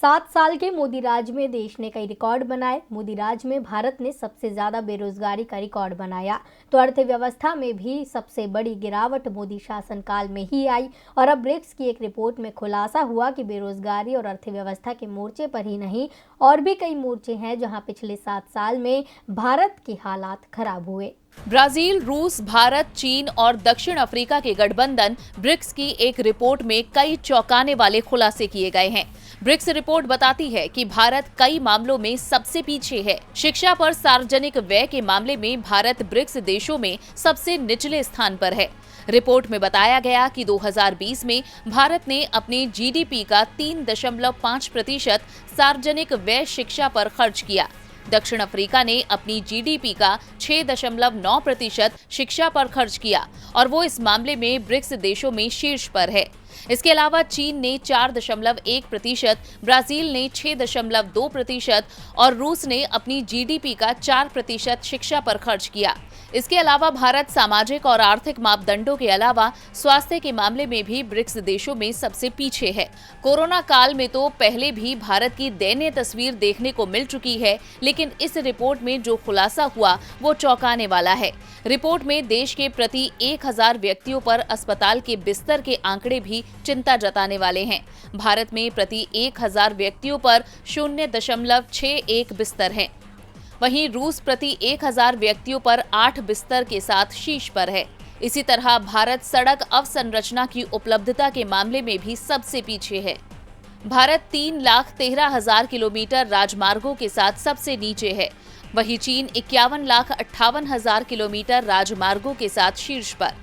7 साल के मोदी राज में देश ने कई रिकॉर्ड बनाए। मोदी राज में भारत ने सबसे ज्यादा बेरोजगारी का रिकॉर्ड बनाया, तो अर्थव्यवस्था में भी सबसे बड़ी गिरावट मोदी शासनकाल में ही आई। और अब ब्रिक्स की एक रिपोर्ट में खुलासा हुआ कि बेरोजगारी और अर्थव्यवस्था के मोर्चे पर ही नहीं, और भी कई मोर्चे हैं जहां पिछले 7 साल में भारत के हालात खराब हुए। ब्राजील, रूस, भारत, चीन और दक्षिण अफ्रीका के गठबंधन ब्रिक्स की एक रिपोर्ट में कई चौंकाने वाले खुलासे किए गए हैं। ब्रिक्स रिपोर्ट बताती है कि भारत कई मामलों में सबसे पीछे है। शिक्षा पर सार्वजनिक व्यय के मामले में भारत ब्रिक्स देशों में सबसे निचले स्थान पर है। रिपोर्ट में बताया गया कि 2020 में भारत ने अपने जीडीपी का 3.5% सार्वजनिक व्यय शिक्षा पर खर्च किया। दक्षिण अफ्रीका ने अपनी जीडीपी का 6.9% शिक्षा पर खर्च किया और वो इस मामले में ब्रिक्स देशों में शीर्ष पर है। इसके अलावा चीन ने 4.1%, ब्राजील ने 6.2% और रूस ने अपनी जीडीपी का 4% शिक्षा पर खर्च किया। इसके अलावा भारत सामाजिक और आर्थिक मापदंडों के अलावा स्वास्थ्य के मामले में भी ब्रिक्स देशों में सबसे पीछे है। कोरोना काल में तो पहले भी भारत की दयनीय तस्वीर देखने को मिल चुकी है, लेकिन इस रिपोर्ट में जो खुलासा हुआ वो चौंकाने वाला है। रिपोर्ट में देश के प्रति 1000 व्यक्तियों पर अस्पताल के बिस्तर के आंकड़े भी चिंता जताने वाले हैं। भारत में प्रति 1000 व्यक्तियों पर 0.61 बिस्तर हैं। वहीं रूस प्रति 1000 व्यक्तियों पर 8 बिस्तर के साथ शीर्ष पर है। इसी तरह भारत सड़क अवसंरचना की उपलब्धता के मामले में भी सबसे पीछे है। भारत 3,13,000 किलोमीटर राजमार्गों के साथ सबसे नीचे है। वहीं चीन 51,58,000 किलोमीटर राजमार्गों के साथ शीर्ष पर।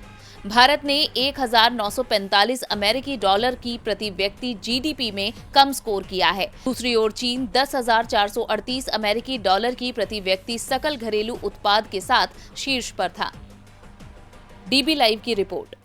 भारत ने 1,945 अमेरिकी डॉलर की प्रति व्यक्ति जीडीपी में कम स्कोर किया है। दूसरी ओर चीन 10,438 अमेरिकी डॉलर की प्रति व्यक्ति सकल घरेलू उत्पाद के साथ शीर्ष पर था। डीबी लाइव की रिपोर्ट।